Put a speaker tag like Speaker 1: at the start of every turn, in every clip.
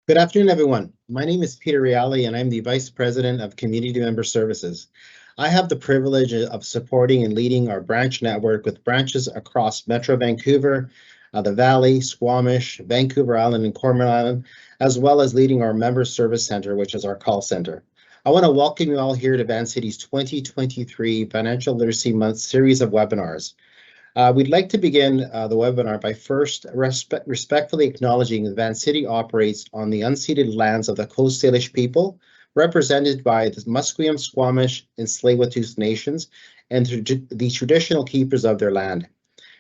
Speaker 1: Good afternoon, everyone. My name is Peter Reale, and I'm the Vice President of Community Member Services. I have the privilege of supporting and leading our branch network with branches across Metro Vancouver, the Valley, Squamish, Vancouver Island, and Cormorant Island, as well as leading our Member Service Center, which is our call center. I want to welcome you all here to Vancity's 2023 Financial Literacy Month series of webinars. We'd like to begin the webinar by first respectfully acknowledging that Vancity operates on the unceded lands of the Coast Salish people, represented by the Musqueam, Squamish, and Tsleil-Waututh nations, and the traditional keepers of their land.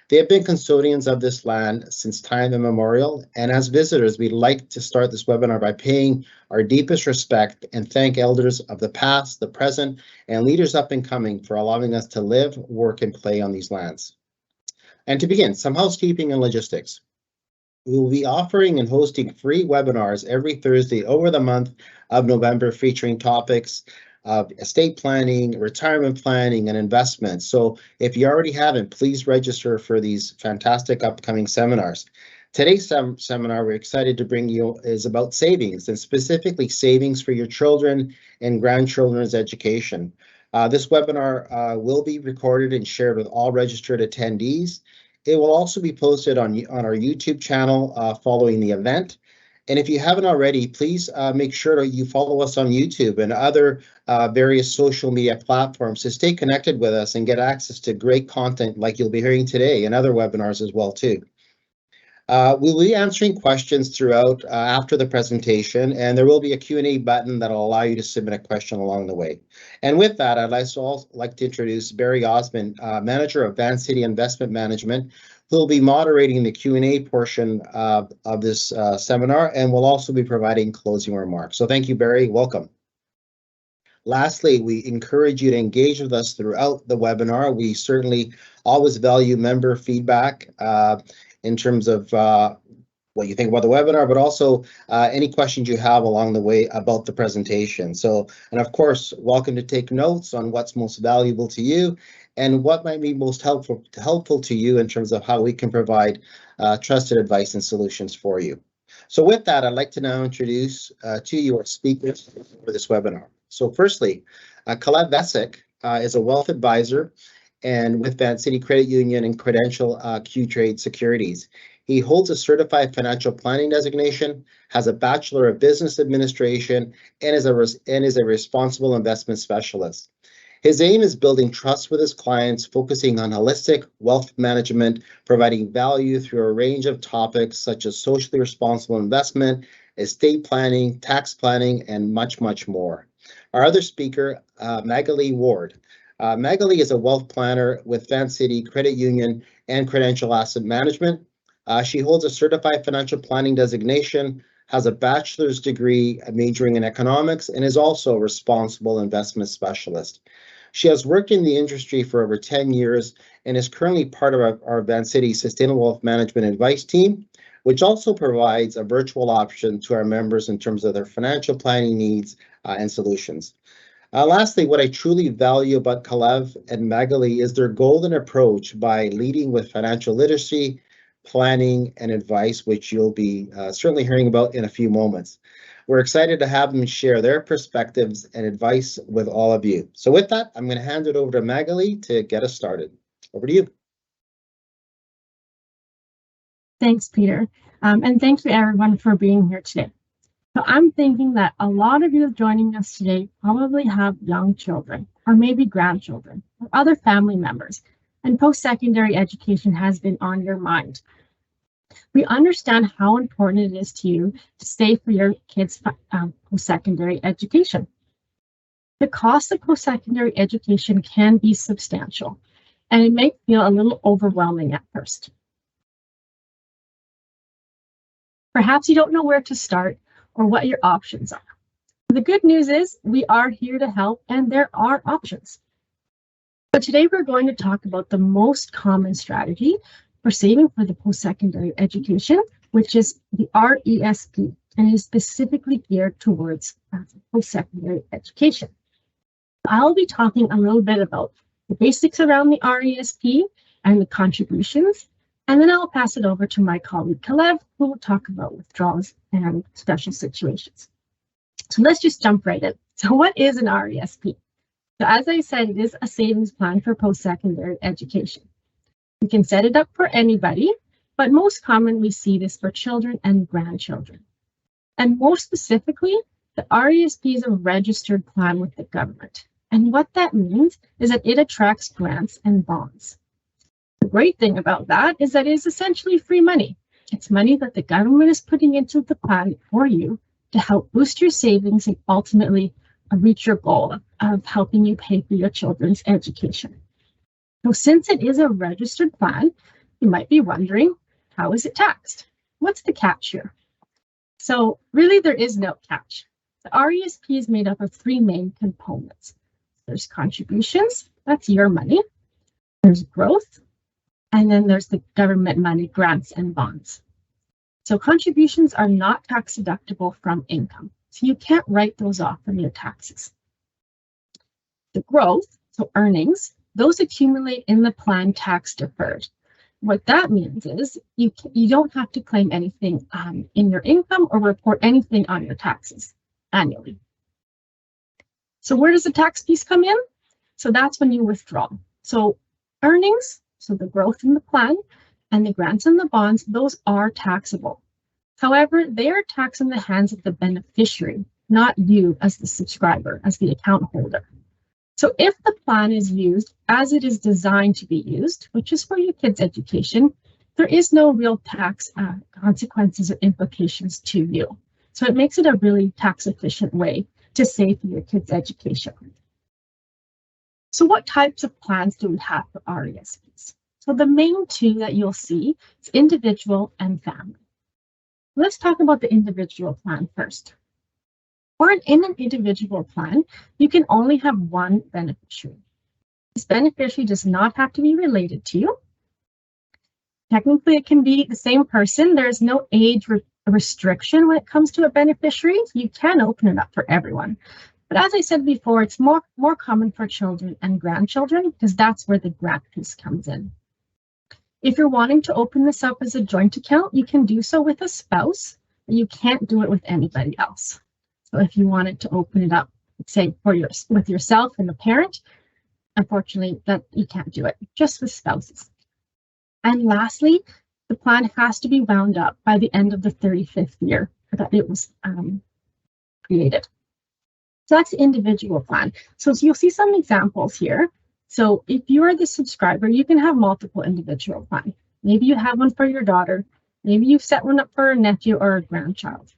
Speaker 1: They have been custodians of this land since time immemorial, and as visitors, we'd like to start this webinar by paying our deepest respect and thank elders of the past, the present, and leaders up and coming for allowing us to live, work, and play on these lands. And to begin, some housekeeping and logistics. We will be offering and hosting free webinars every Thursday over the month of November featuring topics of estate planning, retirement planning, and investments. So if you already haven't, please register for these fantastic upcoming seminars. Today's seminar we're excited to bring you is about savings, and specifically savings for your children and grandchildren's education. This webinar will be recorded and shared with all registered attendees. It will also be posted on our YouTube channel following the event. And if you haven't already, please make sure that you follow us on YouTube and other various social media platforms to stay connected with us and get access to great content like you'll be hearing today and other webinars as well too. We'll be answering questions throughout after the presentation, and there will be a Q&A button that will allow you to submit a question along the way. And with that, I'd also like to introduce Barry Osmond, Manager of Vancity Investment Management, who will be moderating the Q&A portion of this seminar and will also be providing closing remarks. So thank you, Barry. Welcome. Lastly, we encourage you to engage with us throughout the webinar. We certainly always value member feedback in terms of what you think about the webinar, but also any questions you have along the way about the presentation. So, and of course, welcome to take notes on what's most valuable to you and what might be most helpful to you in terms of how we can provide trusted advice and solutions for you. So with that, I'd like to now introduce to you our speakers for this webinar. So firstly, Kalev Vesic is a wealth advisor and with Vancity Credit Union and Credential Q-Trade Securities. He holds a certified financial planning designation, has a Bachelor of Business Administration, and is a responsible investment specialist. His aim is building trust with his clients, focusing on holistic wealth management, providing value through a range of topics such as socially responsible investment, estate planning, tax planning, and much, much more. Our other speaker, Magali Ward. Magali is a wealth planner with Vancity Credit Union and Credential Asset Management. She holds a certified financial planning designation, has a bachelor's degree majoring in economics, and is also a responsible investment specialist. She has worked in the industry for over 10 years and is currently part of our Vancity Sustainable Wealth Management Advice Team, which also provides a virtual option to our members in terms of their financial planning needs and solutions. Lastly, what I truly value about Kalev and Magali is their golden approach by leading with financial literacy, planning, and advice, which you'll be certainly hearing about in a few moments. We're excited to have them share their perspectives and advice with all of you. So with that, I'm going to hand it over to Magali to get us started. Over to you.
Speaker 2: Thanks, Peter. And thanks to everyone for being here today. So I'm thinking that a lot of you joining us today probably have young children or maybe grandchildren or other family members, and post-secondary education has been on your mind. We understand how important it is to you to save for your kids' post-secondary education. The cost of post-secondary education can be substantial, and it may feel a little overwhelming at first. Perhaps you don't know where to start or what your options are. The good news is we are here to help and there are options. But today we're going to talk about the most common strategy for saving for the post-secondary education, which is the RESP, and is specifically geared towards post-secondary education. I'll be talking a little bit about the basics around the RESP and the contributions, And then I'll pass it over to my colleague Kalev, who will talk about withdrawals and special situations. So let's just jump right in. So what is an RESP? So as I said, it is a savings plan for post-secondary education. You can set it up for anybody, but most common we see this for children and grandchildren. And more specifically, the RESP is a registered plan with the government. And what that means is that it attracts grants and bonds. The great thing about that is that it is essentially free money. It's money that the government is putting into the plan for you to help boost your savings and ultimately reach your goal of helping you pay for your children's education. So since it is a registered plan, you might be wondering, how is it taxed? What's the catch here? So really there is no catch. The RESP is made up of three main components. There's contributions, that's your money. There's growth, and then there's the government money, grants and bonds. So contributions are not tax deductible from income. So you can't write those off from your taxes. The growth, so earnings, those accumulate in the plan tax deferred. What that means is you don't have to claim anything in your income or report anything on your taxes annually. So where does the tax piece come in? So that's when you withdraw. So earnings, so the growth in the plan, and the grants and the bonds, those are taxable. However, they are taxed in the hands of the beneficiary, not you as the subscriber, as the account holder. So if the plan is used as it is designed to be used, which is for your kids' education, there is no real tax consequences or implications to you. So it makes it a really tax efficient way to save for your kids' education. So what types of plans do we have for RESPs? So the main two that you'll see is individual and family. Let's talk about the individual plan first. In an individual plan, you can only have one beneficiary. This beneficiary does not have to be related to you. Technically, it can be the same person. There's no age restriction when it comes to a beneficiary. You can open it up for everyone. But as I said before, it's more common for children and grandchildren because that's where the grant piece comes in. If you're wanting to open this up as a joint account, you can do so with a spouse, but you can't do it with anybody else. So if you wanted to open it up, say with yourself and a parent, unfortunately, that you can't do it, just with spouses. And lastly, the plan has to be wound up by the end of the 35th year that it was created. So that's the individual plan. So you'll see some examples here. So if you are the subscriber, you can have multiple individual plans. Maybe you have one for your daughter. Maybe you've set one up for a nephew or a grandchild.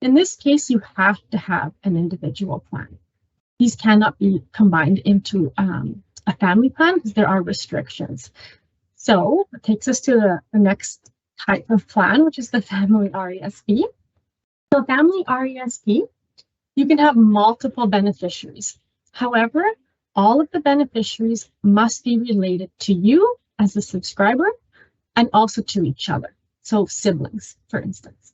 Speaker 2: In this case, you have to have an individual plan. These cannot be combined into a family plan because there are restrictions. So it takes us to the next type of plan, which is the family RESP. So family RESP, you can have multiple beneficiaries. However, all of the beneficiaries must be related to you as a subscriber and also to each other. So siblings, for instance.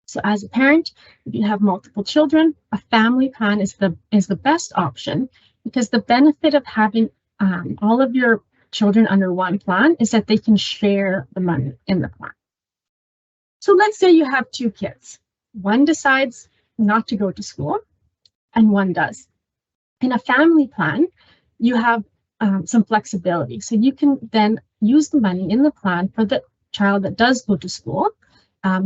Speaker 2: So as a parent, if you have multiple children, a family plan is the best option because the benefit of having all of your children under one plan is that they can share the money in the plan. So let's say you have two kids. One decides not to go to school and one does. In a family plan, you have some flexibility. So you can then use the money in the plan for the child that does go to school.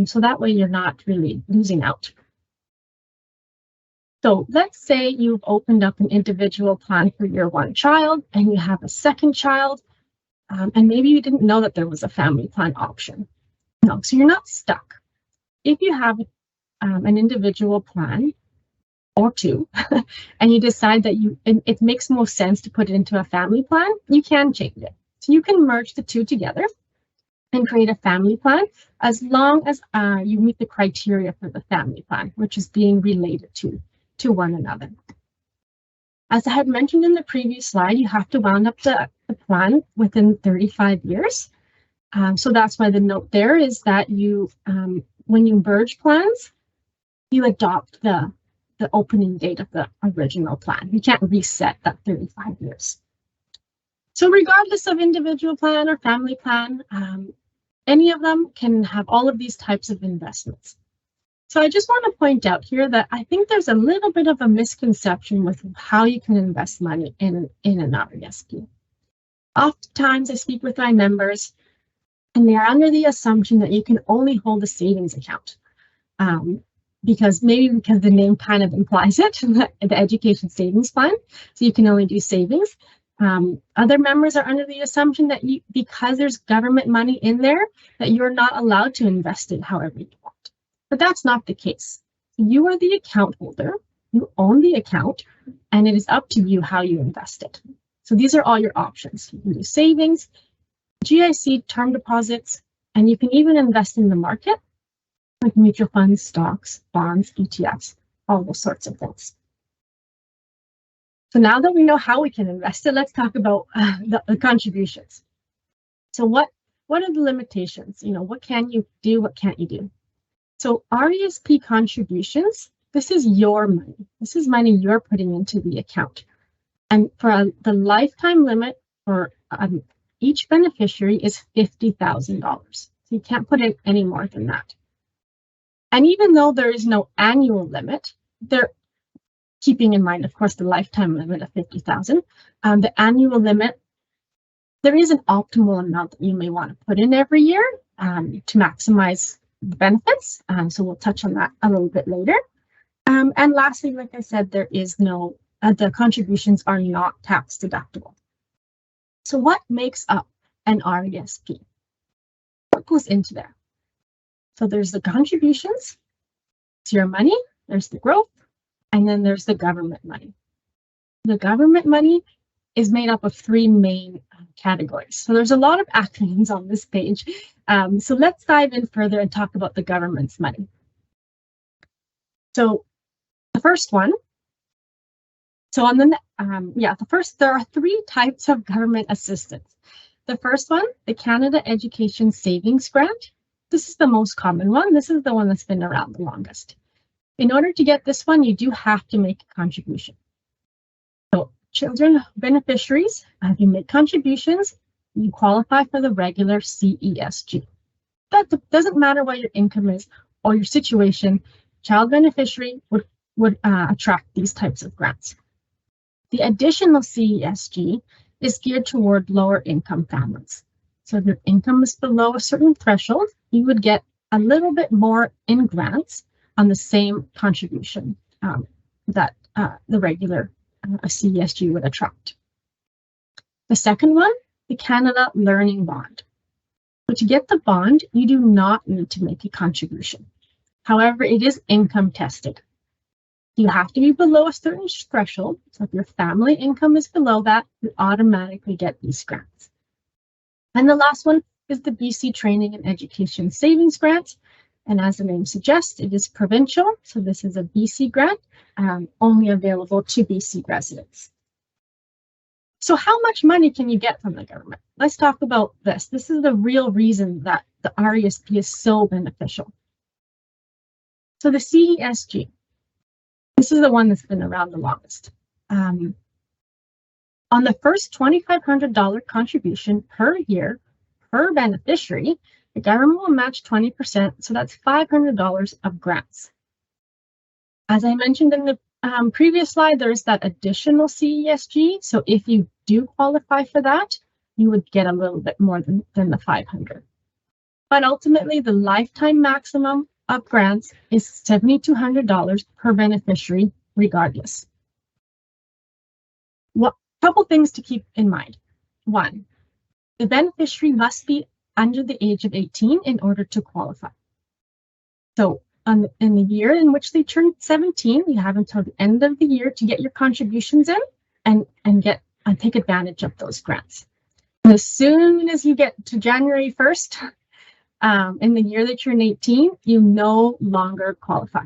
Speaker 2: So that way you're not really losing out. So let's say you've opened up an individual plan for your one child and you have a second child, and maybe you didn't know that there was a family plan option. No, so you're not stuck. If you have an individual plan or two, and you decide that it makes more sense to put it into a family plan, you can change it. So you can merge the two together and create a family plan as long as you meet the criteria for the family plan, which is being related to one another. As I had mentioned in the previous slide, you have to wound up the plan within 35 years. So that's why the note there is that you, when you merge plans, you adopt the opening date of the original plan. You can't reset that 35 years. So regardless of individual plan or family plan, any of them can have all of these types of investments. So I just want to point out here that I think there's a little bit of a misconception with how you can invest money in an RESP. Oftentimes I speak with my members and they are under the assumption that you can only hold a savings account. Because the name kind of implies it, the education savings plan, so you can only do savings. Other members are under the assumption that because there's government money in there, that you're not allowed to invest it however you want. But that's not the case. You are the account holder, you own the account, and it is up to you how you invest it. So these are all your options. You can do savings, GIC, term deposits, and you can even invest in the market, like mutual funds, stocks, bonds, ETFs, all those sorts of things. So now that we know how we can invest it, let's talk about the contributions. So what are the limitations? What can you do? What can't you do? So RESP contributions, this is your money. This is money you're putting into the account. And for the lifetime limit for each beneficiary is $50,000. So you can't put in any more than that. And even though there is no annual limit, they're keeping in mind, of course, the lifetime limit of $50,000. The annual limit, there is an optimal amount that you may want to put in every year to maximize the benefits. So we'll touch on that a little bit later. And lastly, like I said, there is no, the contributions are not tax deductible. So what makes up an RESP? What goes into there? So there's the contributions, it's your money, there's the growth, and then there's the government money. The government money is made up of three main categories. So there's a lot of acronyms on this page. So let's dive in further and talk about the government's money. So the first one, there are three types of government assistance. The first one, the Canada Education Savings Grant. This is the most common one. This is the one that's been around the longest. In order to get this one, you do have to make a contribution. So children beneficiaries, if you make contributions, you qualify for the regular CESG. That doesn't matter what your income is or your situation, child beneficiary would attract these types of grants. The additional CESG is geared toward lower income families. So if your income is below a certain threshold, you would get a little bit more in grants on the same contribution that the regular CESG would attract. The second one, the Canada Learning Bond. So to get the bond, you do not need to make a contribution. However, it is income tested. You have to be below a certain threshold. So if your family income is below that, you automatically get these grants. And the last one is the BC Training and Education Savings Grant. And as the name suggests, it is provincial. So this is a BC grant, only available to BC residents. So how much money can you get from the government? Let's talk about this. This is the real reason that the RESP is so beneficial. So the CESG, this is the one that's been around the longest. On the first $2,500 contribution per year per beneficiary, the government will match 20%, so that's $500 of grants. As I mentioned in the previous slide, there's that additional CESG, so if you do qualify for that, you would get a little bit more than the $500. But ultimately, the lifetime maximum of grants is $7,200 per beneficiary, regardless. Couple things to keep in mind. One, the beneficiary must be under the age of 18 in order to qualify. So in the year in which they turn 17, you have until the end of the year to get your contributions in and take advantage of those grants. And as soon as you get to January 1st, in the year that you're 18, you no longer qualify.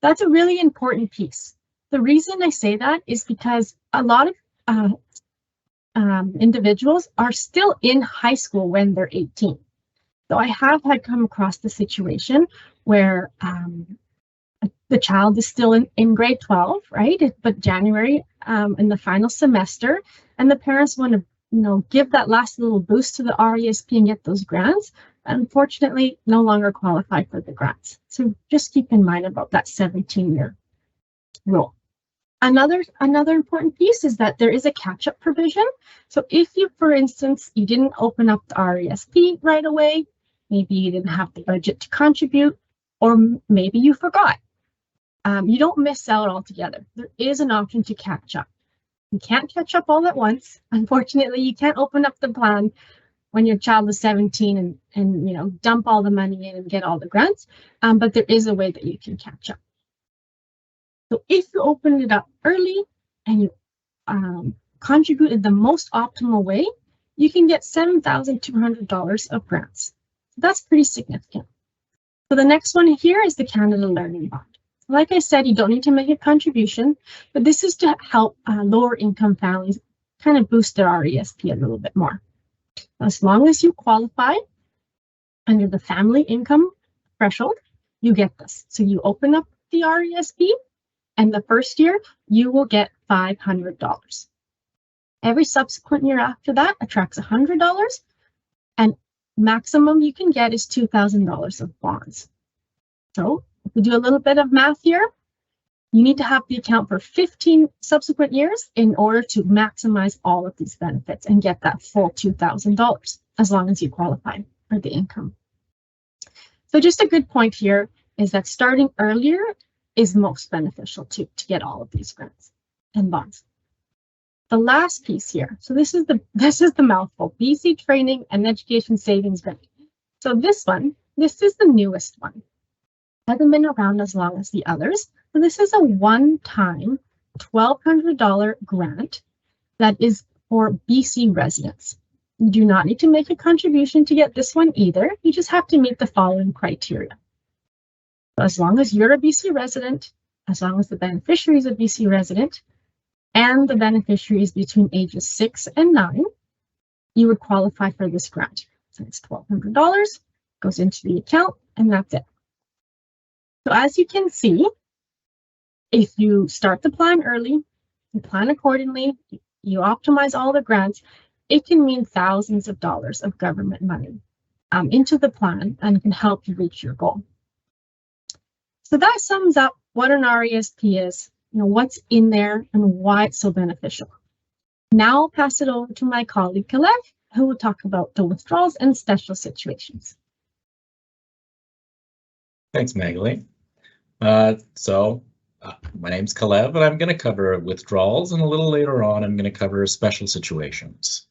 Speaker 2: That's a really important piece. The reason I say that is because a lot of individuals are still in high school when they're 18. So I have come across the situation where the child is still in grade 12, right? But January in the final semester, and the parents want to give that last little boost to the RESP and get those grants, unfortunately, no longer qualify for the grants. So just keep in mind about that 17-year rule. Another important piece is that there is a catch-up provision. So if you, for instance, you didn't open up the RESP right away, maybe you didn't have the budget to contribute, or maybe you forgot. You don't miss out altogether. There is an option to catch up. You can't catch up all at once. Unfortunately, you can't open up the plan when your child is 17 and dump all the money in and get all the grants, but there is a way that you can catch up. So if you open it up early and you contribute in the most optimal way, you can get $7,200 of grants. So that's pretty significant. So the next one here is the Canada Learning Bond. Like I said, you don't need to make a contribution, but this is to help lower income families kind of boost their RESP a little bit more. As long as you qualify under the family income threshold, you get this. So you open up the RESP, and the first year, you will get $500. Every subsequent year after that attracts $100, and maximum you can get is $2,000 of bonds. So if we do a little bit of math here, you need to have the account for 15 subsequent years in order to maximize all of these benefits and get that full $2,000, as long as you qualify for the income. So just a good point here is that starting earlier is most beneficial to get all of these grants and bonds. The last piece here, so this is the mouthful, BC Training and Education Savings Grant. So this is the newest one. Hasn't been around as long as the others. So this is a one-time $1,200 grant that is for BC residents. You do not need to make a contribution to get this one either. You just have to meet the following criteria. So as long as you're a BC resident, as long as the beneficiary is a BC resident, and the beneficiary is between ages 6 and 9, you would qualify for this grant. So it's $1,200, goes into the account, and that's it. So as you can see, if you start the plan early, you plan accordingly, you optimize all the grants, it can mean thousands of dollars of government money into the plan and can help you reach your goal. So that sums up what an RESP is, what's in there and why it's so beneficial. Now I'll pass it over to my colleague, Kalev, who will talk about the withdrawals and special situations.
Speaker 3: Thanks, Magali. My name's Kalev, and I'm going to cover withdrawals, and a little later on, I'm going to cover special situations.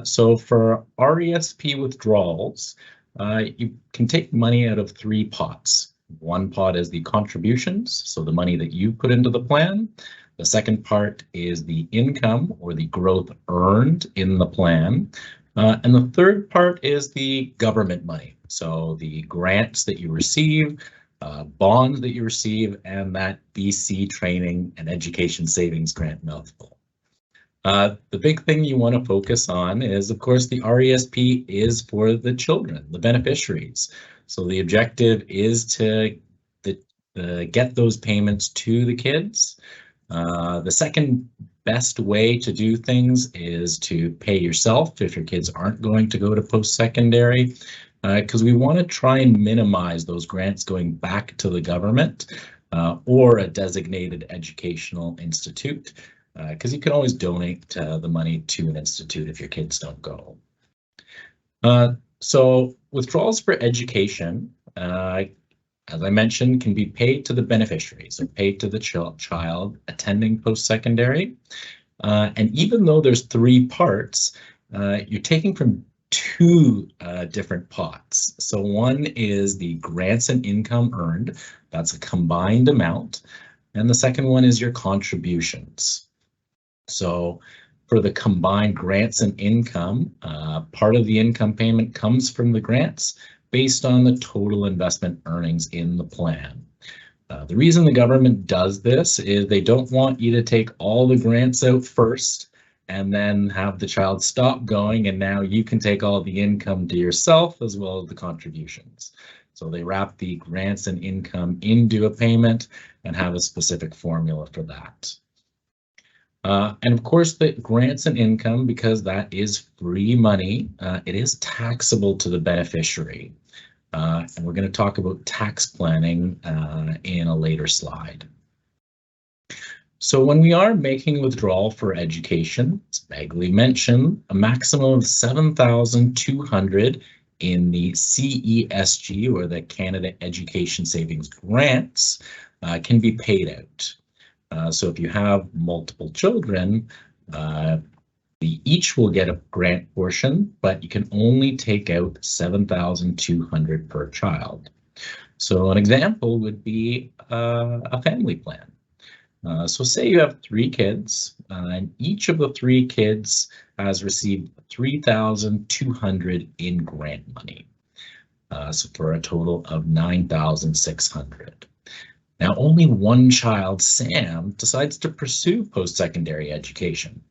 Speaker 3: So for RESP withdrawals, you can take money out of 3 pots. One pot is the contributions, so the money that you put into the plan. The second part is the income or the growth earned in the plan. And the third part is the government money, so the grants that you receive, bonds that you receive, and that BC Training and Education Savings Grant mouthful. The big thing you want to focus on is, of course, the RESP is for the children, the beneficiaries. So the objective is to get those payments to the kids. The second best way to do things is to pay yourself if your kids aren't going to go to post-secondary, because we want to try and minimize those grants going back to the government or a designated educational institute, because you can always donate the money to an institute if your kids don't go. So withdrawals for education, as I mentioned, can be paid to the beneficiaries, so paid to the child attending post-secondary. And even though there's 3 parts, you're taking from 2 different pots. So one is the grants and income earned, that's a combined amount. And the second one is your contributions. So for the combined grants and income, part of the income payment comes from the grants based on the total investment earnings in the plan. The reason the government does this is they don't want you to take all the grants out first and then have the child stop going, and now you can take all the income to yourself as well as the contributions. So they wrap the grants and income into a payment and have a specific formula for that. And of course, the grants and income, because that is free money, it is taxable to the beneficiary. And we're going to talk about tax planning in a later slide. So when we are making withdrawal for education, as Bagley mentioned, a maximum of $7,200 in the CESG, or the Canada Education Savings Grants, can be paid out. So if you have multiple children, each will get a grant portion, but you can only take out $7,200 per child. So an example would be a family plan. So say you have 3 kids, and each of the 3 kids has received $3,200 in grant money. So for a total of $9,600. Now only one child, Sam, decides to pursue post-secondary education.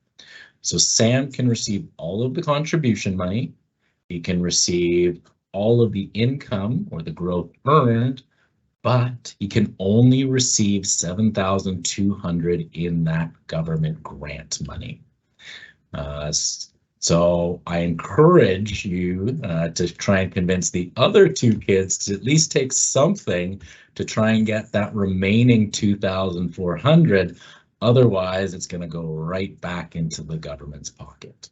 Speaker 3: So Sam can receive all of the contribution money. He can receive all of the income or the growth earned, but he can only receive $7,200 in that government grant money. So I encourage you to try and convince the other 2 kids to at least take something to try and get that remaining $2,400. Otherwise, it's going to go right back into the government's pocket.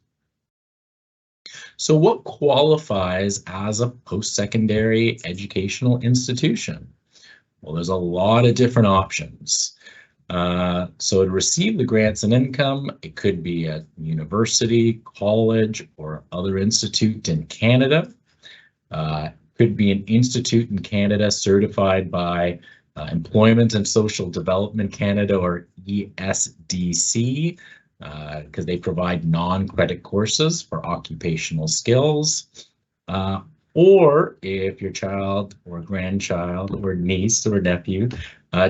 Speaker 3: So what qualifies as a post-secondary educational institution? Well, there's a lot of different options. So to receive the grants and income, it could be a university, college, or other institute in Canada. Could be an institute in Canada certified by Employment and Social Development Canada, or ESDC, because they provide non-credit courses for occupational skills. Or if your child or grandchild or niece or nephew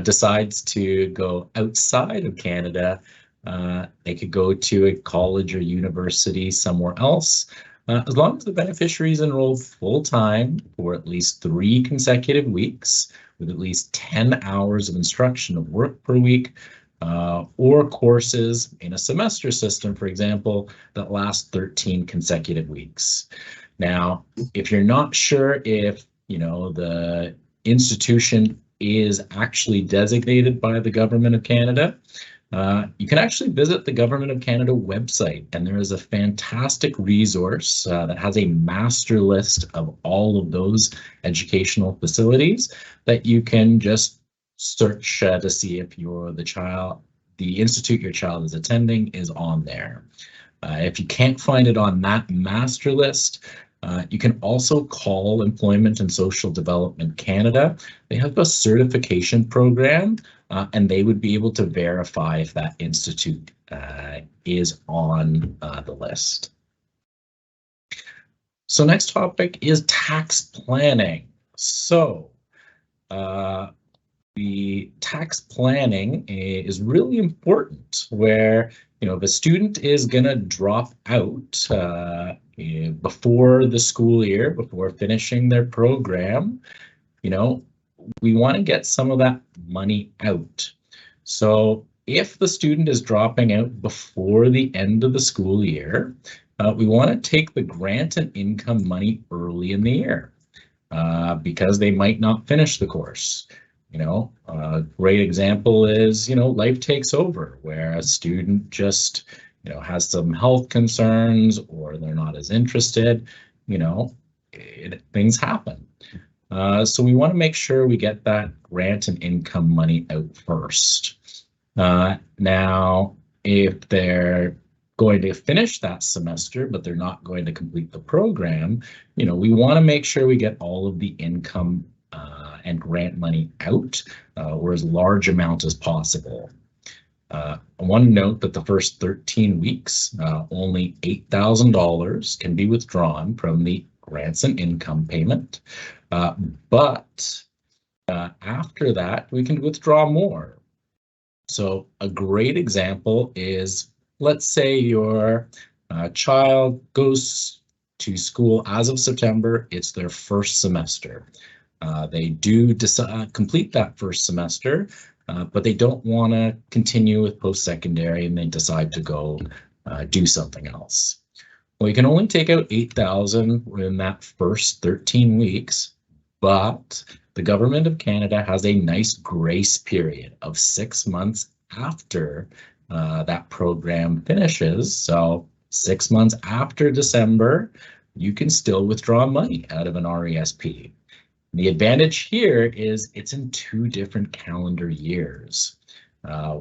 Speaker 3: decides to go outside of Canada, they could go to a college or university somewhere else. As long as the beneficiary is enrolled full-time for at least 3 consecutive weeks with at least 10 hours of instruction of work per week, or courses in a semester system, for example, that last 13 consecutive weeks. Now, if you're not sure if, the institution is actually designated by the Government of Canada, you can actually visit the Government of Canada website, and there is a fantastic resource that has a master list of all of those educational facilities that you can just search to see if the institute your child is attending is on there. If you can't find it on that master list, you can also call Employment and Social Development Canada. They have a certification program, and they would be able to verify if that institute is on the list. So next topic is tax planning. So the tax planning is really important, where if a student is going to drop out before the school year, before finishing their program, we want to get some of that money out. So if the student is dropping out before the end of the school year, we want to take the grant and income money early in the year because they might not finish the course. A great example is, life takes over, where a student just, has some health concerns, or they're not as interested, things happen. So we want to make sure we get that grant and income money out first. Now, if they're going to finish that semester, but they're not going to complete the program, we want to make sure we get all of the income and grant money out, or as large amount as possible. I want to note that the first 13 weeks, only $8,000 can be withdrawn from the grants and income payment, but after that, we can withdraw more. So a great example is, let's say your child goes to school as of September, it's their first semester. They do complete that first semester, but they don't want to continue with post-secondary and they decide to go do something else. Well, you can only take out $8,000 in that first 13 weeks, but the Government of Canada has a nice grace period of 6 months after that program finishes. So 6 months after December, you can still withdraw money out of an RESP. The advantage here is it's in 2 different calendar years,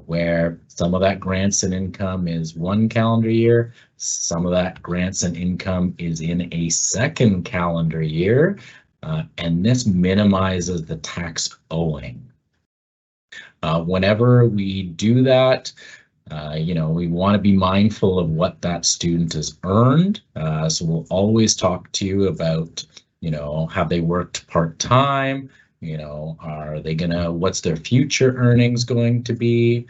Speaker 3: where some of that grants and income is 1 calendar year, some of that grants and income is in a 2nd calendar year, and this minimizes the tax owing. Whenever we do that, we want to be mindful of what that student has earned. So we'll always talk to you about, have they worked part-time? Are they what's their future earnings going to be?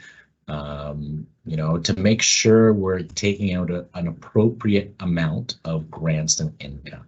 Speaker 3: To make sure we're taking out an appropriate amount of grants and income.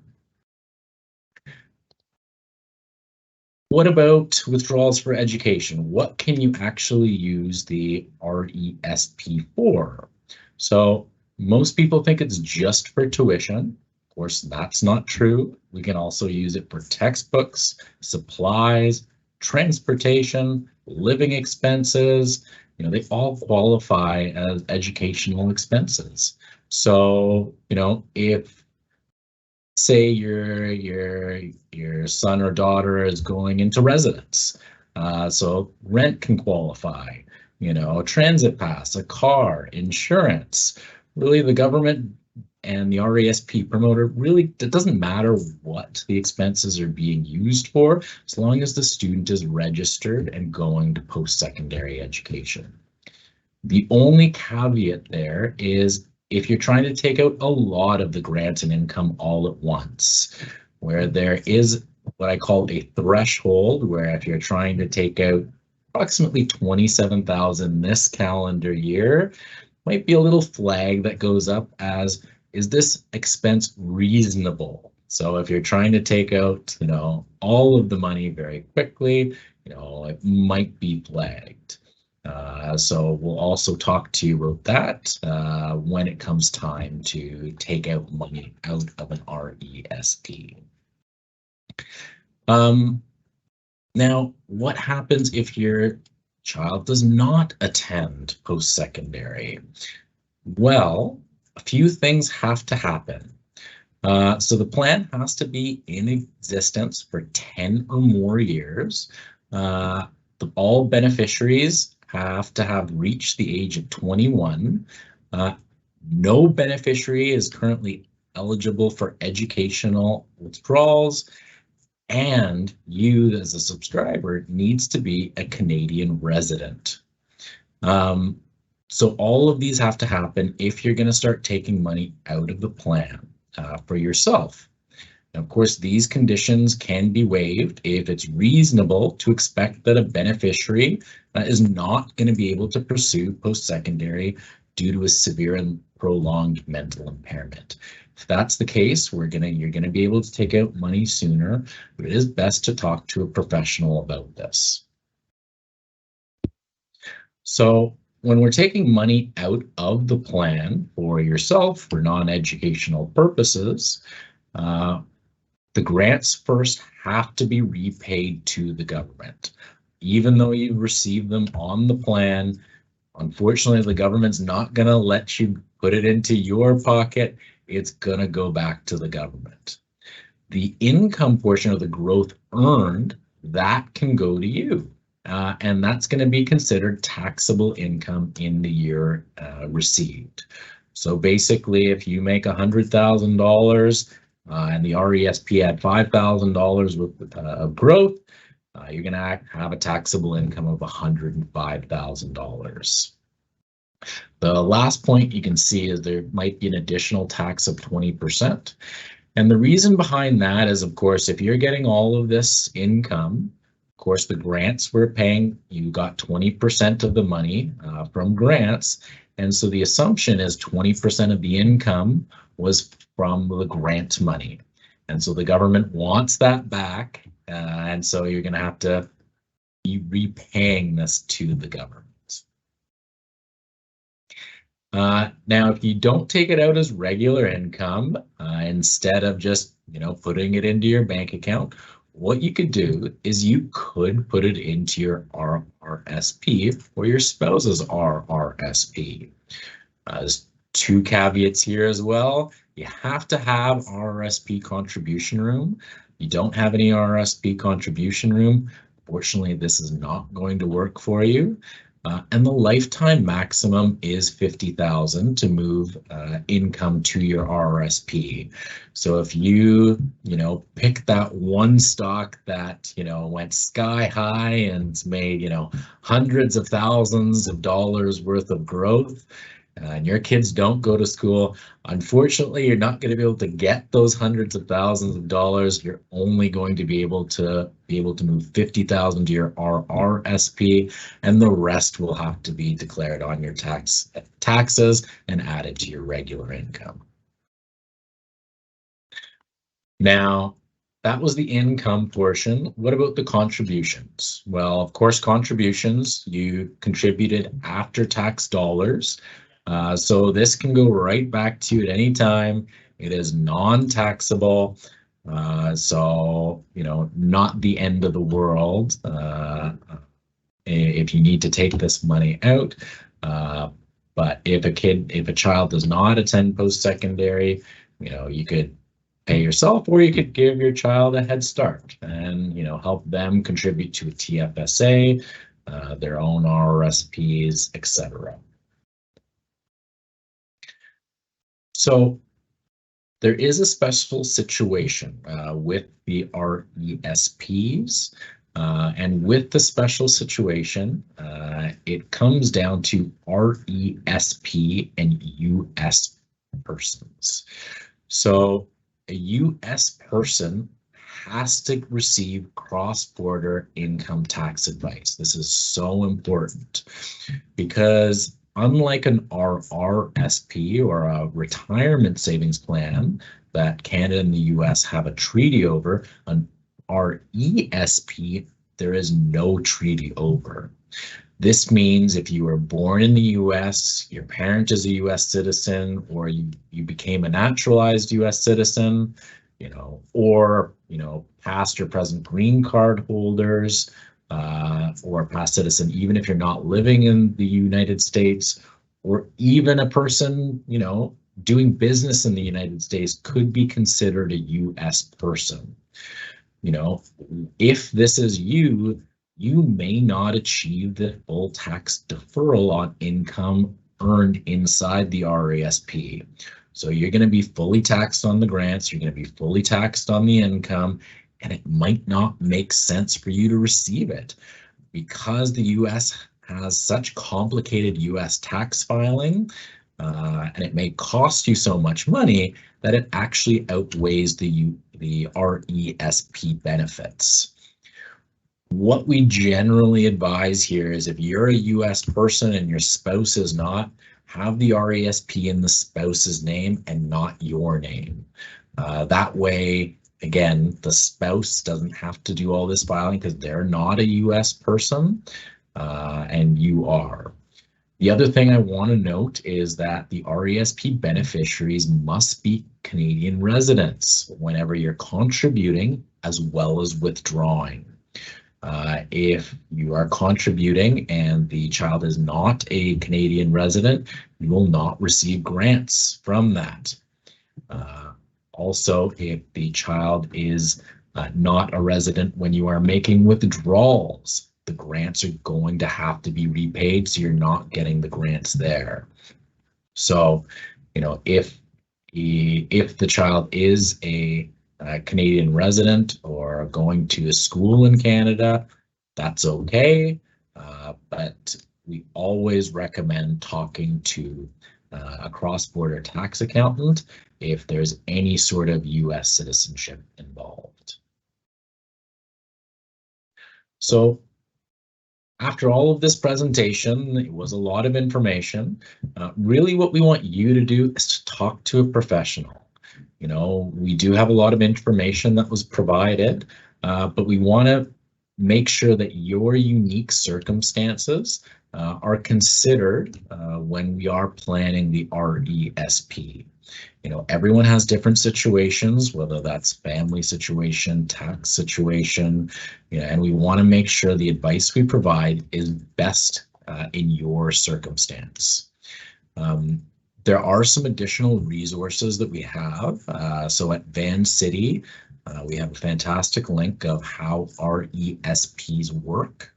Speaker 3: What about withdrawals for education? What can you actually use the RESP for? So most people think it's just for tuition. Of course, that's not true. We can also use it for textbooks, supplies, transportation, living expenses. They all qualify as educational expenses. So, if say your son or daughter is going into residence, so rent can qualify, a transit pass, a car, insurance. Really, the government and the RESP promoter, really, it doesn't matter what the expenses are being used for, as long as the student is registered and going to post-secondary education. The only caveat there is if you're trying to take out a lot of the grants and income all at once, where there is what I call a threshold, where if you're trying to take out approximately $27,000 this calendar year, might be a little flag that goes up as, is this expense reasonable? So if you're trying to take out, all of the money very quickly, it might be flagged. So we'll also talk to you about that when it comes time to take out money out of an RESP. Now, what happens if your child does not attend post-secondary? Well, a few things have to happen. So the plan has to be in existence for 10 or more years. All beneficiaries have to have reached the age of 21. No beneficiary is currently eligible for educational withdrawals, and you as a subscriber needs to be a Canadian resident. So all of these have to happen if you're going to start taking money out of the plan for yourself. Now, of course, these conditions can be waived if it's reasonable to expect that a beneficiary is not going to be able to pursue post-secondary due to a severe and prolonged mental impairment. If that's the case, you're going to be able to take out money sooner, but it is best to talk to a professional about this. So when we're taking money out of the plan for yourself for non-educational purposes, the grants first have to be repaid to the government. Even though you receive them on the plan, unfortunately, the government's not going to let you put it into your pocket. It's going to go back to the government. The income portion of the growth earned, that can go to you. And that's going to be considered taxable income in the year received. So basically, if you make $100,000 and the RESP had $5,000 of growth, you're going to have a taxable income of $105,000. The last point you can see is there might be an additional tax of 20%. And the reason behind that is, of course, if you're getting all of this income, of course, the grants we're paying, you got 20% of the money from grants. And so the assumption is 20% of the income was from the grant money. And so the government wants that back. And so you're going to have to, be repaying this to the government. Now, if you don't take it out as regular income, instead of just, putting it into your bank account, what you could do is you could put it into your RRSP or your spouse's RRSP. There's two caveats here as well. You have to have RRSP contribution room. You don't have any RRSP contribution room. Fortunately, this is not going to work for you. And the lifetime maximum is $50,000 to move income to your RRSP. So if you, pick that one stock that, went sky high and made, hundreds of thousands of dollars worth of growth, and your kids don't go to school, unfortunately, you're not going to be able to get those hundreds of thousands of dollars. You're only going to be able to move $50,000 to your RRSP, and the rest will have to be declared on your taxes and added to your regular income. Now, that was the income portion. What about the contributions? Well, of course, contributions, you contributed after tax dollars. So this can go right back to you at any time. It is non-taxable. So, not the end of the world if you need to take this money out. But if a child does not attend post-secondary, you could pay yourself, or you could give your child a head start and, help them contribute to a TFSA, their own RRSPs, etc. So there is a special situation with the RESPs, and with the special situation, it comes down to RESP and US persons. So a US person has to receive cross-border income tax advice. This is so important because unlike an RRSP or a retirement savings plan that Canada and the US have a treaty over, an RESP, there is no treaty over. This means if you were born in the US, your parent is a US citizen, or you became a naturalized US citizen, or, past or present green card holders, or a past citizen, even if you're not living in the United States, or even a person, doing business in the United States could be considered a US person. If this is you, you may not achieve the full tax deferral on income earned inside the RESP. So you're going to be fully taxed on the grants, you're going to be fully taxed on the income, and it might not make sense for you to receive it because the US has such complicated US tax filing, and it may cost you so much money that it actually outweighs the RESP benefits. What we generally advise here is if you're a US person and your spouse is not, have the RESP in the spouse's name and not your name. That way, again, the spouse doesn't have to do all this filing because they're not a US person, and you are. The other thing I want to note is that the RESP beneficiaries must be Canadian residents whenever you're contributing as well as withdrawing. If you are contributing and the child is not a Canadian resident, you will not receive grants from that. Also, if the child is not a resident when you are making withdrawals, the grants are going to have to be repaid, so you're not getting the grants there. So, if the child is a Canadian resident or going to a school in Canada, that's okay, but we always recommend talking to a cross-border tax accountant if there's any sort of US citizenship involved. So after all of this presentation, it was a lot of information. Really what we want you to do is to talk to a professional. We do have a lot of information that was provided, but we want to make sure that your unique circumstances are considered when we are planning the RESP. You know, everyone has different situations, whether that's family situation, tax situation, you know, and we want to make sure the advice we provide is best in your circumstance. There are some additional resources that we have. So at Van City, we have a fantastic link of how RESPs work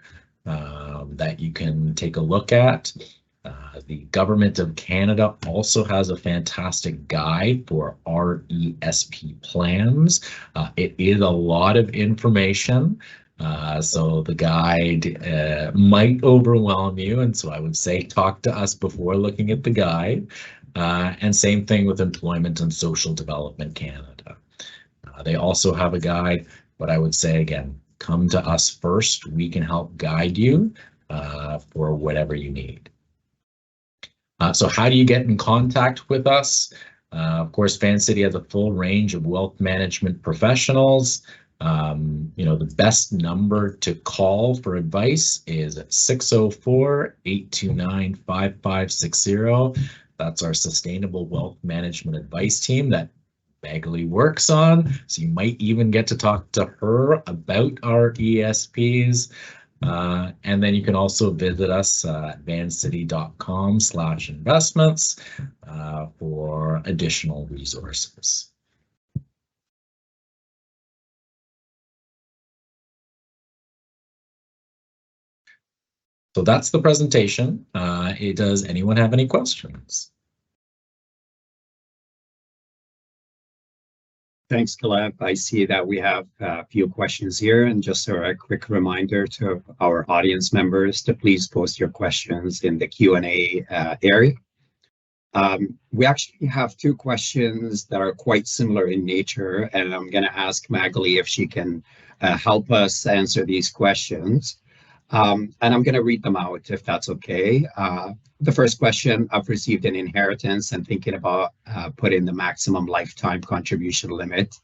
Speaker 3: that you can take a look at. The Government of Canada also has a fantastic guide for RESP plans. It is a lot of information, so the guide might overwhelm you, and so I would say talk to us before looking at the guide. And same thing with Employment and Social Development Canada. They also have a guide, but I would say again, come to us first. We can help guide you for whatever you need. So how do you get in contact with us? Of course, Van City has a full range of wealth management professionals. You know, the best number to call for advice is 604-829-5560. That's our Sustainable Wealth Management Advice team that Magali works on. So you might even get to talk to her about our RESPs. And then you can also visit us at vancity.com/investments for additional resources. So that's the presentation. Does anyone have any questions?
Speaker 4: Thanks, Caleb. I see that we have a few questions here, and just a quick reminder to our audience members to please post your questions in the Q&A area. We actually have two questions that are quite similar in nature, and I'm going to ask Magali if she can help us answer these questions. And I'm going to read them out if that's okay. The first question, I've received an inheritance and thinking about putting the maximum lifetime contribution limit.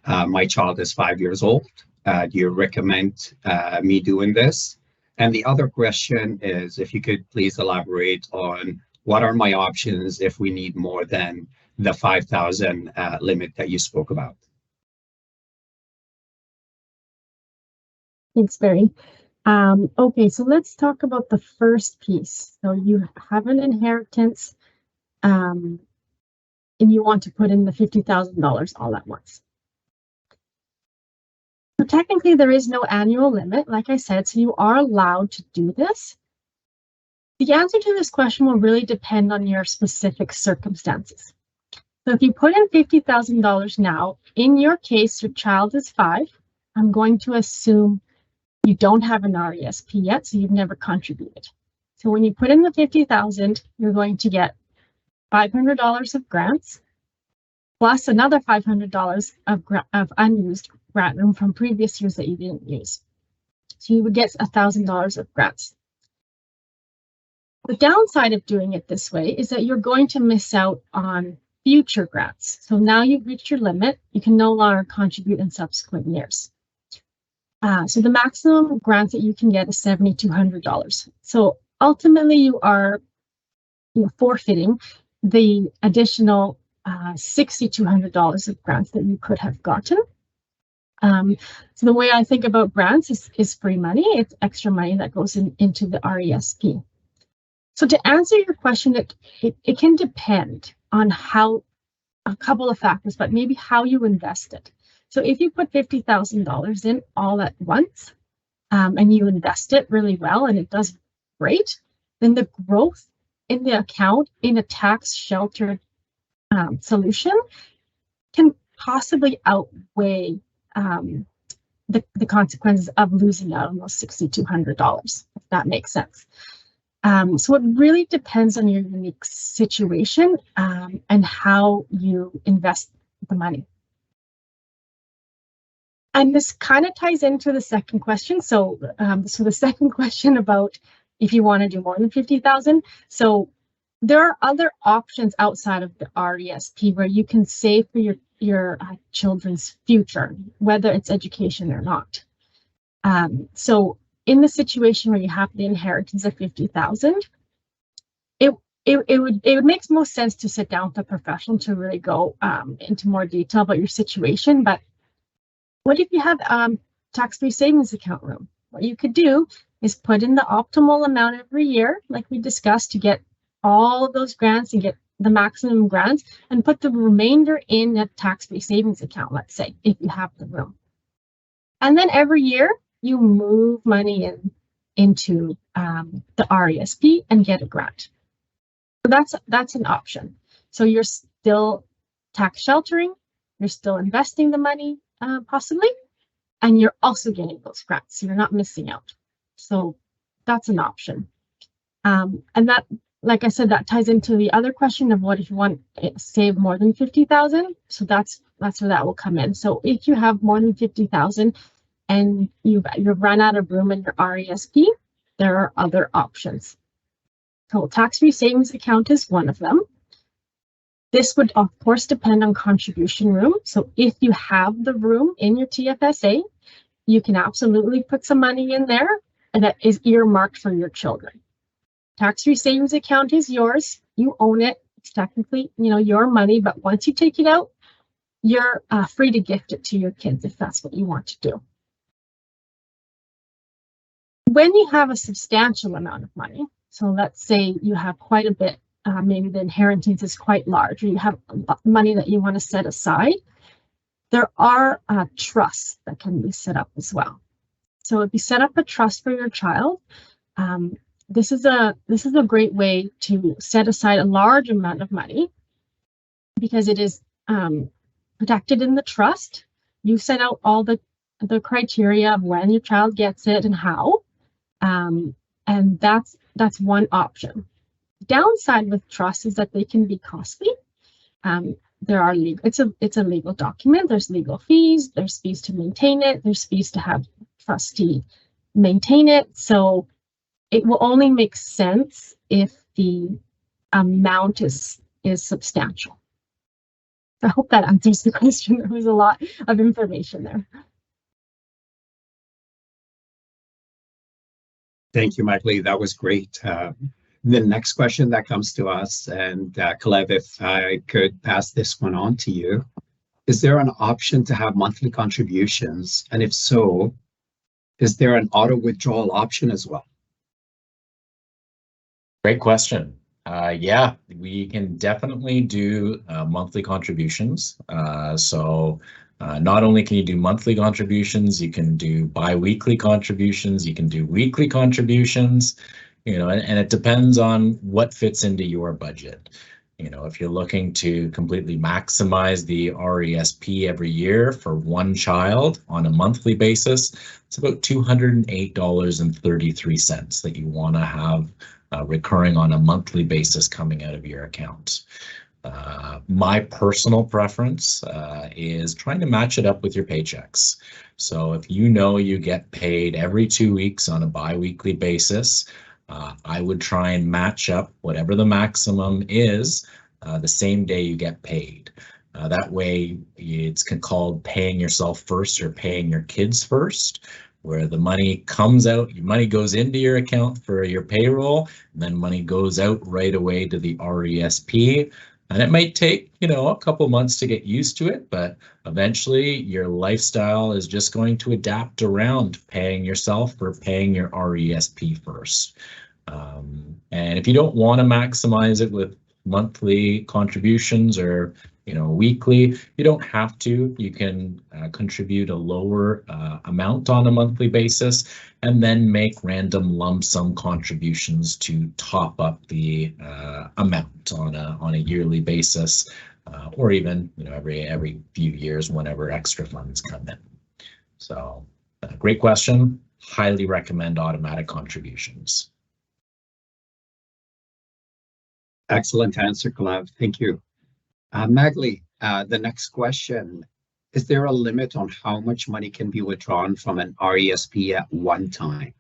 Speaker 4: My child is 5 years old. Do you recommend me doing this? And the other question is, if you could please elaborate on what are my options if we need more than the 5,000 limit that you spoke about?
Speaker 2: Thanks, Barry. Okay, so let's talk about the first piece. So you have an inheritance and you want to put in the $50,000 all at once. So technically there is no annual limit, like I said, so you are allowed to do this. The answer to this question will really depend on your specific circumstances. So if you put in $50,000 now, in your case, your child is 5, I'm going to assume you don't have an RESP yet, so you've never contributed. So when you put in the $50,000, you're going to get $500 of grants, plus another $500 of unused grant room from previous years that you didn't use. So you would get $1,000 of grants. The downside of doing it this way is that you're going to miss out on future grants. So now you've reached your limit, you can no longer contribute in subsequent years. So the maximum grants that you can get is $7,200. So ultimately you are forfeiting the additional $6,200 of grants that you could have gotten. So the way I think about grants is free money. It's extra money that goes into the RESP. So to answer your question, it can depend on a couple of factors, but maybe how you invest it. So if you put $50,000 in all at once and you invest it really well and it does great, then the growth in the account in a tax sheltered solution can possibly outweigh the consequences of losing out on those $6,200, if that makes sense. So it really depends on your unique situation and how you invest the money. And this kind of ties into the second question. So, the second question about if you want to do more than 50,000. So there are other options outside of the RESP where you can save for your children's future, whether it's education or not. So in the situation where you have the inheritance of $50,000, it would make most sense to sit down with a professional to really go into more detail about your situation. But what if you have tax-free savings account room? What you could do is put in the optimal amount every year, like we discussed, to get all of those grants and get the maximum grants, and put the remainder in a tax-free savings account, let's say, if you have the room. And then every year you move money into the RESP and get a grant. So that's an option. So you're still tax sheltering, you're still investing the money possibly, and you're also getting those grants. So you're not missing out. So that's an option. And that, like I said, that ties into the other question of what if you want to save more than 50,000. So that's where that will come in. So if you have more than 50,000 and you've run out of room in your RESP, there are other options. So tax-free savings account is one of them. This would, of course, depend on contribution room. So if you have the room in your TFSA, you can absolutely put some money in there that is earmarked for your children. Tax-free savings account is yours. You own it. It's technically, your money, but once you take it out, you're free to gift it to your kids if that's what you want to do. When you have a substantial amount of money, so let's say you have quite a bit, maybe the inheritance is quite large, or you have money that you want to set aside, there are trusts that can be set up as well. So if you set up a trust for your child, this is a great way to set aside a large amount of money because it is protected in the trust. You set out all the criteria of when your child gets it and how, and that's one option. Downside with trusts is that they can be costly. There are legal. It's a legal document. There's legal fees. There's fees to maintain it. There's fees to have trustee maintain it. So it will only make sense if the amount is substantial. I hope that answers the question. There was a lot of information there.
Speaker 4: Thank you, Michael. That was great. The next question that comes to us, and Kalev, if I could pass this one on to you, is there an option to have monthly contributions? And if so, is there an auto withdrawal option as well?
Speaker 3: Great question. Yeah, we can definitely do monthly contributions. So not only can you do monthly contributions, you can do bi-weekly contributions, you can do weekly contributions, and it depends on what fits into your budget. If you're looking to completely maximize the RESP every year for one child on a monthly basis, it's about $208.33 that you want to have recurring on a monthly basis coming out of your account. My personal preference is trying to match it up with your paychecks. So if you get paid every 2 weeks on a bi-weekly basis, I would try and match up whatever the maximum is the same day you get paid. That way it's called paying yourself first or paying your kids first, where the money comes out, your money goes into your account for your payroll, and then money goes out right away to the RESP. And it might take, a couple months to get used to it, but eventually your lifestyle is just going to adapt around paying yourself or paying your RESP first. And if you don't want to maximize it with monthly contributions or weekly, you don't have to. You can contribute a lower amount on a monthly basis and then make random lump sum contributions to top up the amount on a yearly basis, or even every few years whenever extra funds come in. So great question. Highly recommend automatic contributions.
Speaker 4: Excellent answer, Kalev. Thank you. Magli, the next question, is there a limit on how much money can be withdrawn from an RESP at one time?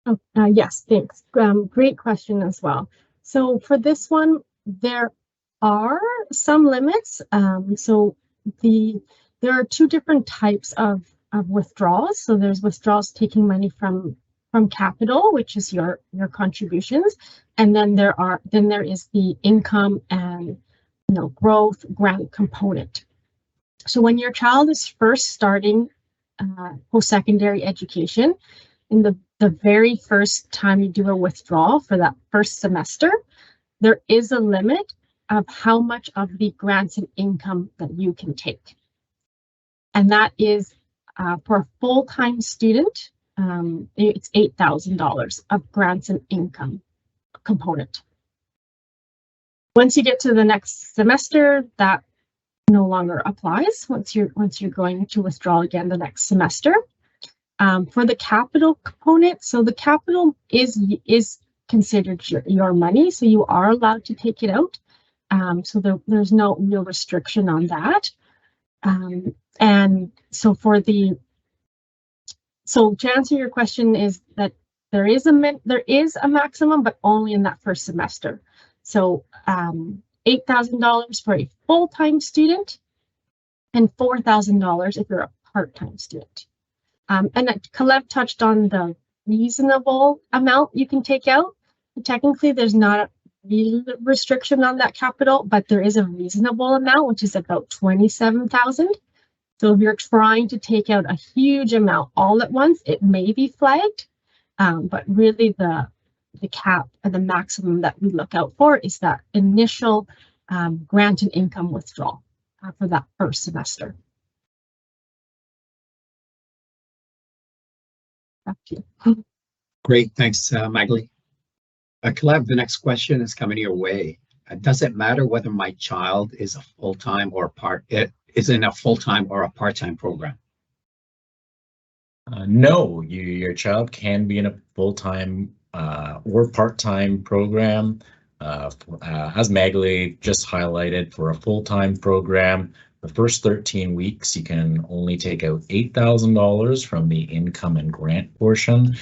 Speaker 2: Oh, yes, thanks. Great question as well. So for this one, there are some limits. So the there are two different types of withdrawals. So there's withdrawals taking money from capital, which is your contributions, and then there is the income and growth grant component. So when your child is first starting post-secondary education, in the very first time you do a withdrawal for that first semester, there is a limit of how much of the grants and income that you can take. And that is for a full-time student, it's $8,000 of grants and income component. Once you get to the next semester, that no longer applies once you're going to withdraw again the next semester. For the capital component, so the capital is considered your money, so you are allowed to take it out. So there's no real restriction on that. And so to answer your question is that there is a maximum, but only in that first semester. So $8,000 for a full-time student and $4,000 if you're a part-time student. And Kalev touched on the reasonable amount you can take out. Technically, there's not a restriction on that capital, but there is a reasonable amount, which is about $27,000. So if you're trying to take out a huge amount all at once, it may be flagged, but really the cap and the maximum that we look out for is that initial grant and income withdrawal for that first semester. Back to you.
Speaker 4: Great, thanks, Magali. Kalev, the next question is coming your way. Does it matter whether my child is a full-time or is in a full-time or a part-time program?
Speaker 3: No, your child can be in a full-time or part-time program. As Magali just highlighted, for a full-time program, the first 13 weeks, you can only take out $8,000 from the income and grant portion.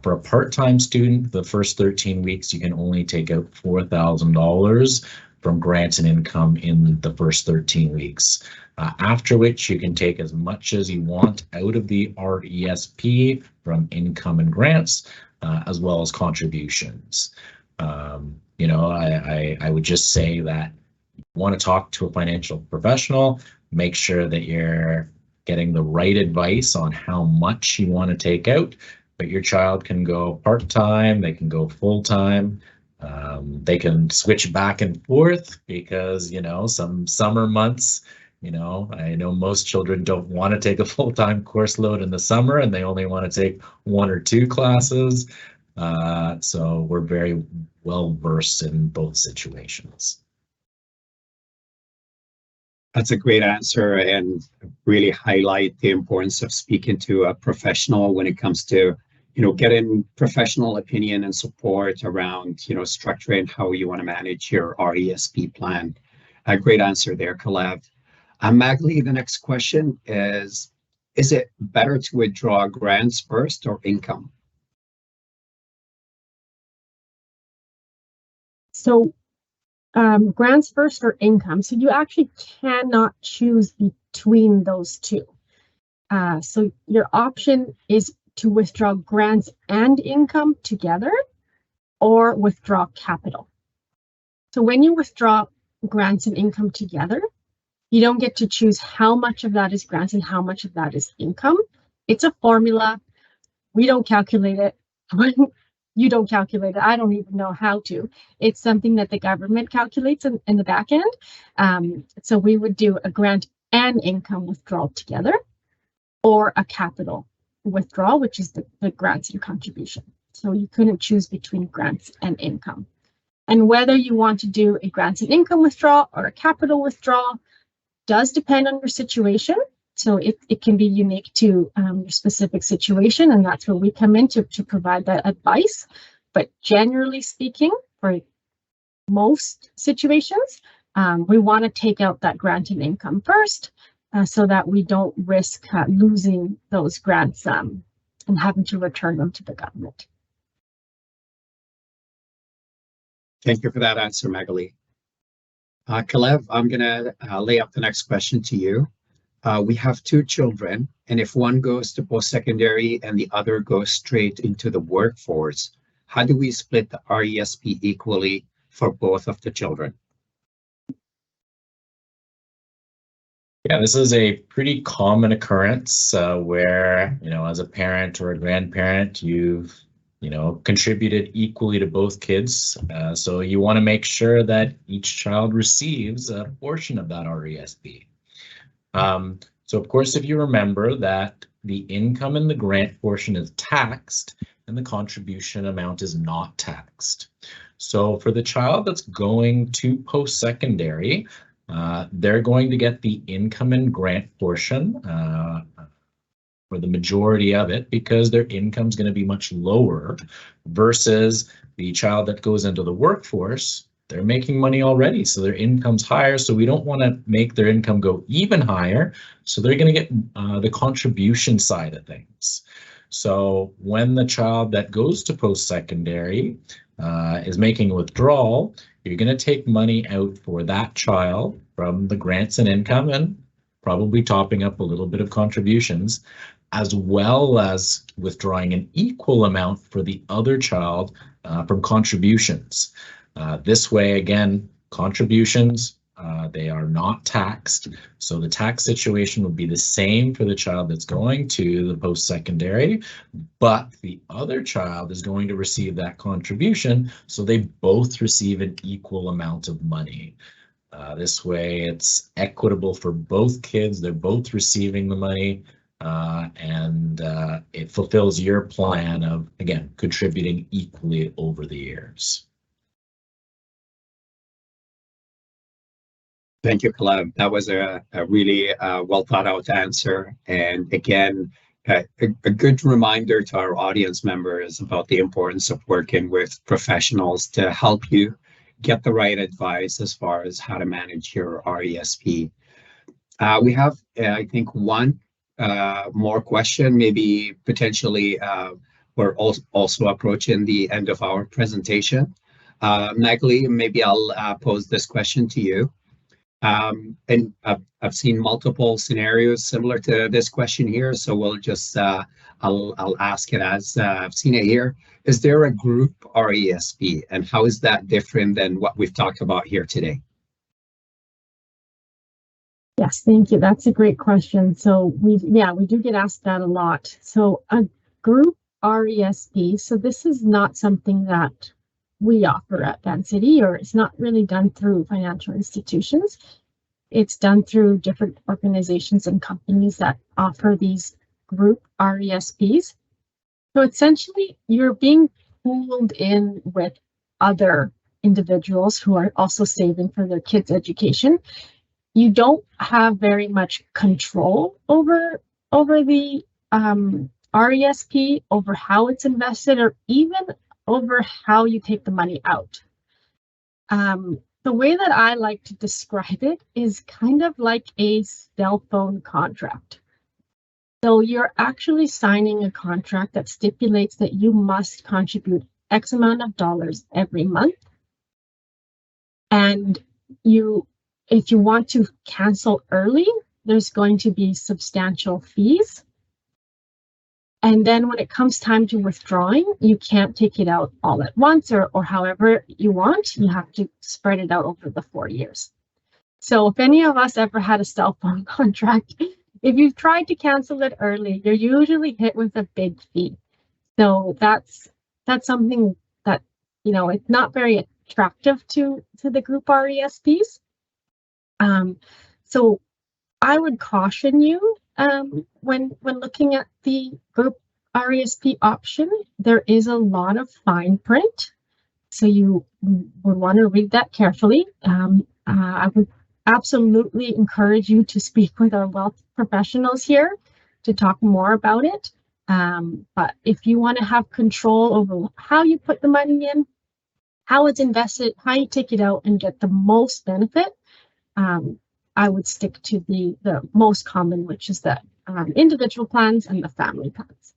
Speaker 3: For a part-time student, the first 13 weeks, you can only take out $4,000 from grants and income in the first 13 weeks. After which you can take as much as you want out of the RESP from income and grants, as well as contributions. I would just say that you want to talk to a financial professional, make sure that you're getting the right advice on how much you want to take out, but your child can go part-time, they can go full-time. They can switch back and forth because, some summer months, I know most children don't want to take a full-time course load in the summer and they only want to take 1 or 2 classes. So we're very well versed in both situations.
Speaker 4: That's a great answer and really highlight the importance of speaking to a professional when it comes to getting professional opinion and support around, structuring how you want to manage your RESP plan. A great answer there, Kalev. Magali, the next question is it better to withdraw grants first or income?
Speaker 2: So grants first or income. So you actually cannot choose between those two. So your option is to withdraw grants and income together or withdraw capital. So when you withdraw grants and income together, you don't get to choose how much of that is grants and how much of that is income. It's a formula. We don't calculate it. You don't calculate it. I don't even know how to. It's something that the government calculates in the back end. So we would do a grant and income withdrawal together, or a capital withdrawal, which is the grants and contribution. So you couldn't choose between grants and income. And whether you want to do a grants and income withdrawal or a capital withdrawal does depend on your situation. So it can be unique to your specific situation, and that's where we come in to provide that advice. But generally speaking, for most situations, we want to take out that grant and income first, so that we don't risk losing those grants and having to return them to the government.
Speaker 4: Thank you for that answer, Magali. Kalev, I'm going to lay up the next question to you. we have two children, and if one goes to post-secondary and the other goes straight into the workforce, how do we split the RESP equally for both of the children?
Speaker 3: Yeah, this is a pretty common occurrence where, as a parent or a grandparent, you've, contributed equally to both kids. So you want to make sure that each child receives a portion of that RESP. So of course, if you remember that the income in the grant portion is taxed and the contribution amount is not taxed. So for the child that's going to post-secondary, they're going to get the income and grant portion for the majority of it because their income is going to be much lower versus the child that goes into the workforce. They're making money already, so their income's higher. So we don't want to make their income go even higher. So they're going to get the contribution side of things. So when the child that goes to post-secondary is making a withdrawal, you're going to take money out for that child from the grants and income and probably topping up a little bit of contributions, as well as withdrawing an equal amount for the other child from contributions. This way, again, contributions, they are not taxed. So the tax situation will be the same for the child that's going to the post-secondary, but the other child is going to receive that contribution. So they both receive an equal amount of money. This way, it's equitable for both kids. They're both receiving the money, and it fulfills your plan of, again, contributing equally over the years.
Speaker 4: Thank you, Caleb. That was a really well thought out answer. And again, a good reminder to our audience members about the importance of working with professionals to help you get the right advice as far as how to manage your RESP. We have, I think, one more question, maybe potentially we're also approaching the end of our presentation. Natalie, maybe I'll pose this question to you. And I've seen multiple scenarios similar to this question here, so we'll just I'll ask it as I've seen it here. Is there a group RESP, and how is that different than what we've talked about here today?
Speaker 2: Yes, thank you. That's a great question. So we do get asked that a lot. So a group RESP, so this is not something that we offer at Vancity, or it's not really done through financial institutions. It's done through different organizations and companies that offer these group RESPs. So essentially, you're being pooled in with other individuals who are also saving for their kids' education. You don't have very much control over the RESP, over how it's invested, or even over how you take the money out. The way that I like to describe it is kind of like a cell phone contract. So you're actually signing a contract that stipulates that you must contribute X amount of dollars every month. And if you want to cancel early, there's going to be substantial fees. And then when it comes time to withdrawing, you can't take it out all at once or however you want. You have to spread it out over the 4 years. So if any of us ever had a cell phone contract, if you've tried to cancel it early, you're usually hit with a big fee. So that's something that, it's not very attractive to the group RESPs. So I would caution you when looking at the group RESP option. There is a lot of fine print, so you would want to read that carefully. I would absolutely encourage you to speak with our wealth professionals here to talk more about it. But if you want to have control over how you put the money in, how it's invested, how you take it out and get the most benefit, I would stick to the most common, which is the individual plans and the family plans.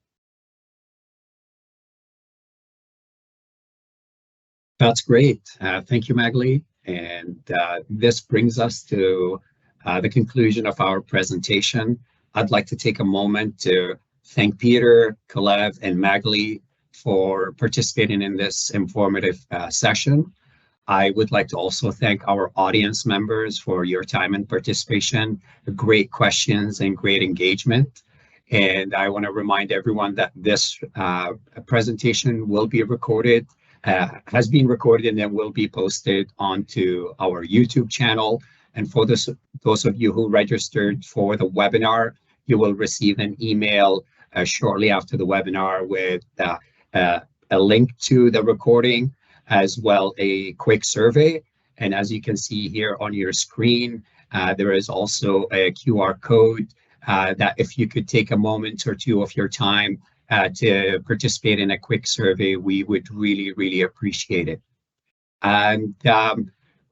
Speaker 2: That's
Speaker 4: great. Thank you, Magali. And this brings us to the conclusion of our presentation, I'd like to take a moment to thank Peter, Kalev, and Magali for participating in this informative session. I would like to also thank our audience members for your time and participation, great questions and great engagement. And I want to remind everyone that this presentation will be recorded, has been recorded, and then will be posted onto our YouTube channel. And for those of you who registered for the webinar, you will receive an email shortly after the webinar with a link to the recording, as well a quick survey. And as you can see here on your screen, there is also a QR code that if you could take a moment or two of your time to participate in a quick survey, we would really appreciate it. And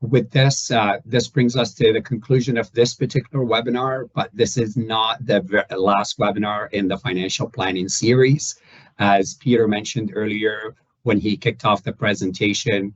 Speaker 4: with this, this brings us to the conclusion of this particular webinar, but this is not the last webinar in the financial planning series. As Peter mentioned earlier, when he kicked off the presentation,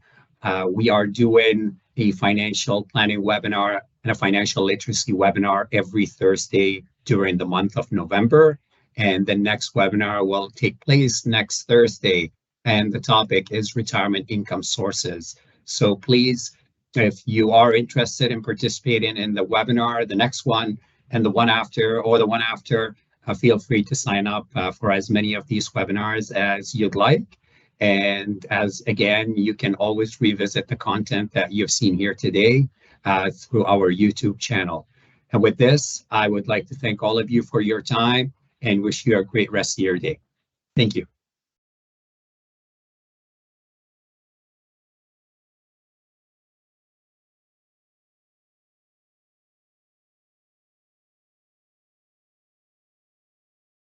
Speaker 4: we are doing a financial planning webinar and a financial literacy webinar every Thursday during the month of November. And the next webinar will take place next Thursday. And the topic is retirement income sources. So please, if you are interested in participating in the webinar, the next one and the one after, or the one after, feel free to sign up for as many of these webinars as you'd like. And as again, you can always revisit the content that you've seen here today through our YouTube channel. And with this, I would like to thank all of you for your time and wish you a great rest of your day. Thank you.